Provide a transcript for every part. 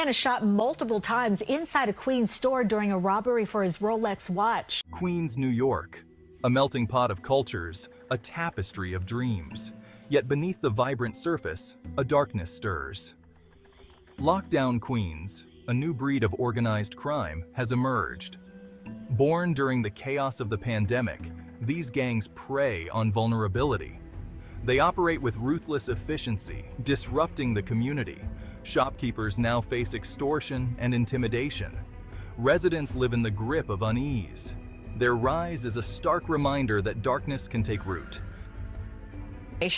Man is shot multiple times inside a Queens store during a robbery for his Rolex watch. Queens, New York, a melting pot of cultures, a tapestry of dreams. Yet beneath the vibrant surface, a darkness stirs. Lockdown Queens, a new breed of organized crime, has emerged. Born during the chaos of the pandemic, these gangs prey on vulnerability. They operate with ruthless efficiency, disrupting the community. Shopkeepers now face extortion and intimidation. Residents live in the grip of unease. Their rise is a stark reminder that darkness can take root.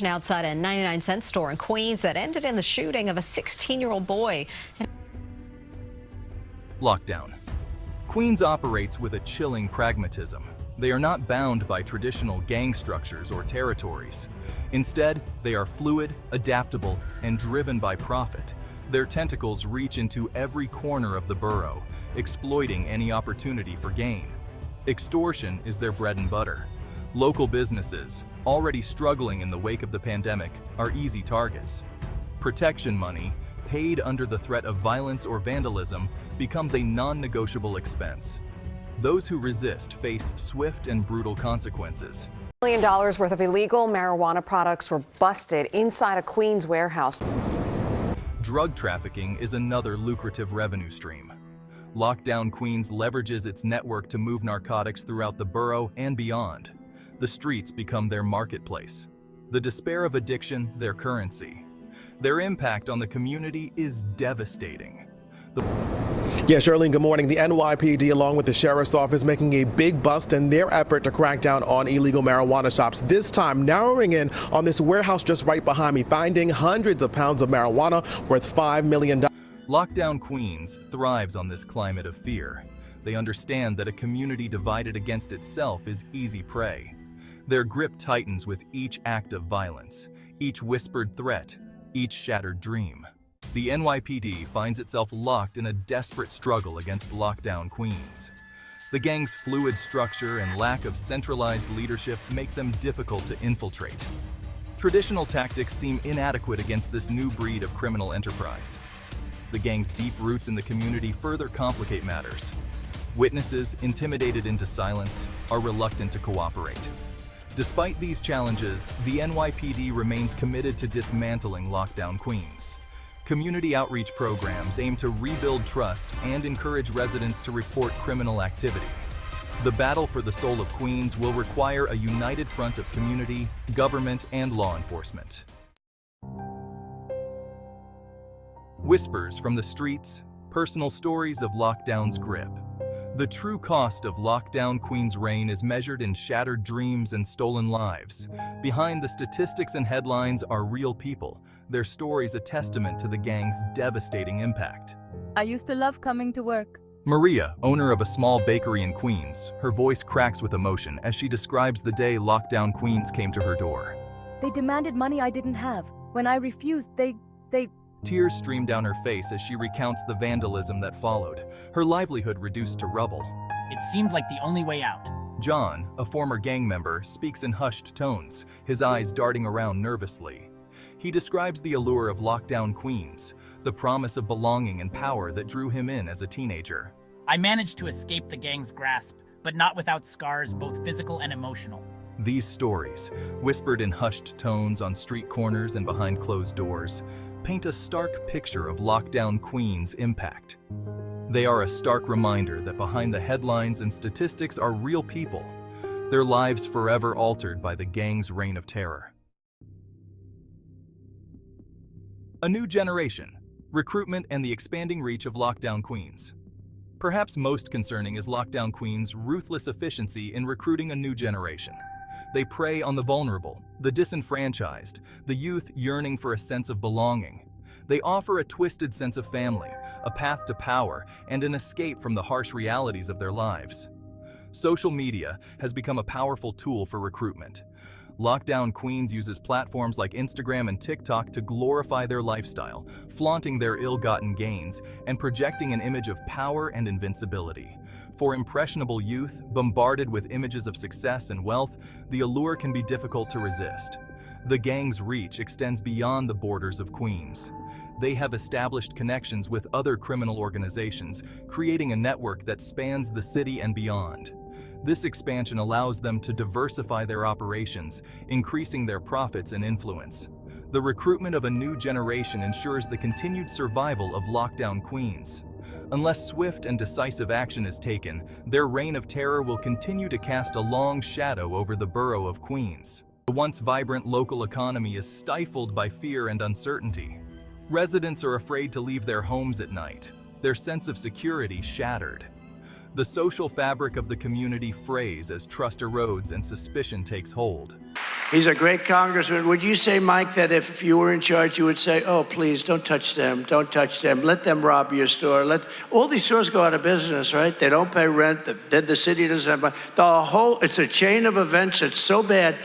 Outside a 99-cent store in Queens that ended in the shooting of a 16-year-old boy. Lockdown. Queens operates with a chilling pragmatism. They are not bound by traditional gang structures or territories. Instead, they are fluid, adaptable, and driven by profit. Their tentacles reach into every corner of the borough, exploiting any opportunity for gain. Extortion is their bread and butter. Local businesses, already struggling in the wake of the pandemic, are easy targets. Protection money, paid under the threat of violence or vandalism, becomes a non-negotiable expense. Those who resist face swift and brutal consequences. $1 million worth of illegal marijuana products were busted inside a Queens warehouse. Drug trafficking is another lucrative revenue stream. Lockdown Queens leverages its network to move narcotics throughout the borough and beyond. The streets become their marketplace. The despair of addiction, their currency. Their impact on the community is devastating. Yes, Charlene, good morning. The NYPD, along with the Sheriff's Office, making a big bust in their effort to crack down on illegal marijuana shops. This time, narrowing in on this warehouse just right behind me, finding hundreds of pounds of marijuana worth $5 million. Lockdown Queens thrives on this climate of fear. They understand that a community divided against itself is easy prey. Their grip tightens with each act of violence, each whispered threat, each shattered dream. The NYPD finds itself locked in a desperate struggle against Lockdown Queens. The gang's fluid structure and lack of centralized leadership make them difficult to infiltrate. Traditional tactics seem inadequate against this new breed of criminal enterprise. The gang's deep roots in the community further complicate matters. Witnesses, intimidated into silence, are reluctant to cooperate. Despite these challenges, the NYPD remains committed to dismantling Lockdown Queens. Community outreach programs aim to rebuild trust and encourage residents to report criminal activity. The battle for the soul of Queens will require a united front of community, government, and law enforcement. Whispers from the streets, personal stories of Lockdown's grip. The true cost of Lockdown Queens' reign is measured in shattered dreams and stolen lives. Behind the statistics and headlines are real people, their stories a testament to the gang's devastating impact. I used to love coming to work. Maria, owner of a small bakery in Queens, her voice cracks with emotion as she describes the day Lockdown Queens came to her door. They demanded money I didn't have. When I refused, they... Tears stream down her face as she recounts the vandalism that followed, her livelihood reduced to rubble. It seemed like the only way out. John, a former gang member, speaks in hushed tones, his eyes darting around nervously. He describes the allure of Lockdown Queens, the promise of belonging and power that drew him in as a teenager. I managed to escape the gang's grasp, but not without scars, both physical and emotional. These stories, whispered in hushed tones on street corners and behind closed doors, paint a stark picture of Lockdown Queens' impact. They are a stark reminder that behind the headlines and statistics are real people, their lives forever altered by the gang's reign of terror. A new generation, recruitment and the expanding reach of Lockdown Queens. Perhaps most concerning is Lockdown Queens' ruthless efficiency in recruiting a new generation. They prey on the vulnerable, the disenfranchised, the youth yearning for a sense of belonging. They offer a twisted sense of family, a path to power, and an escape from the harsh realities of their lives. Social media has become a powerful tool for recruitment. Lockdown Queens uses platforms like Instagram and TikTok to glorify their lifestyle, flaunting their ill-gotten gains and projecting an image of power and invincibility. For impressionable youth, bombarded with images of success and wealth, the allure can be difficult to resist. The gang's reach extends beyond the borders of Queens. They have established connections with other criminal organizations, creating a network that spans the city and beyond. This expansion allows them to diversify their operations, increasing their profits and influence. The recruitment of a new generation ensures the continued survival of lockdown queens. Unless swift and decisive action is taken, their reign of terror will continue to cast a long shadow over the borough of Queens. The once vibrant local economy is stifled by fear and uncertainty. Residents are afraid to leave their homes at night, their sense of security shattered. The social fabric of the community frays as trust erodes and suspicion takes hold. He's a great congressman. Would you say, Mike, that if you were in charge, you would say, oh, please, don't touch them, don't touch them, let them rob your store. Let all these stores go out of business, right? They don't pay rent, then the city doesn't have money. It's a chain of events that's so bad.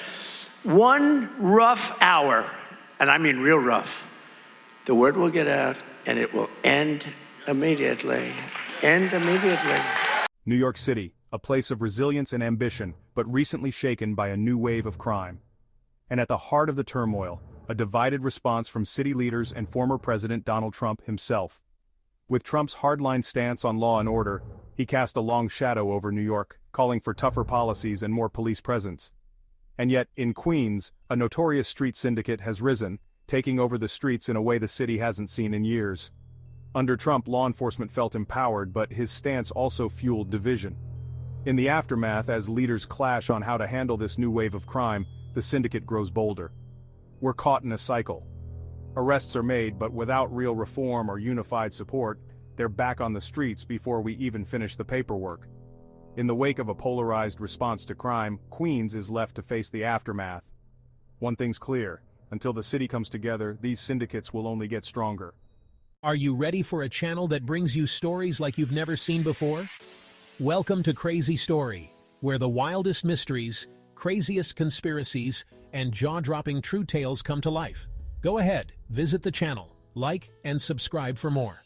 One rough hour, and I mean real rough, the word will get out and it will end immediately. End immediately. New York City, a place of resilience and ambition, but recently shaken by a new wave of crime. And at the heart of the turmoil, a divided response from city leaders and former President Donald Trump himself. With Trump's hardline stance on law and order, he cast a long shadow over New York, calling for tougher policies and more police presence. And yet, in Queens, a notorious street syndicate has risen, taking over the streets in a way the city hasn't seen in years. Under Trump, law enforcement felt empowered, but his stance also fueled division. In the aftermath, as leaders clash on how to handle this new wave of crime, the syndicate grows bolder. We're caught in a cycle. Arrests are made, but without real reform or unified support, they're back on the streets before we even finish the paperwork. In the wake of a polarized response to crime, Queens is left to face the aftermath. One thing's clear, until the city comes together, these syndicates will only get stronger. Are you ready for a channel that brings you stories like you've never seen before? Welcome to Crazy Story, where the wildest mysteries, craziest conspiracies, and jaw-dropping true tales come to life. Go ahead, visit the channel, like, and subscribe for more.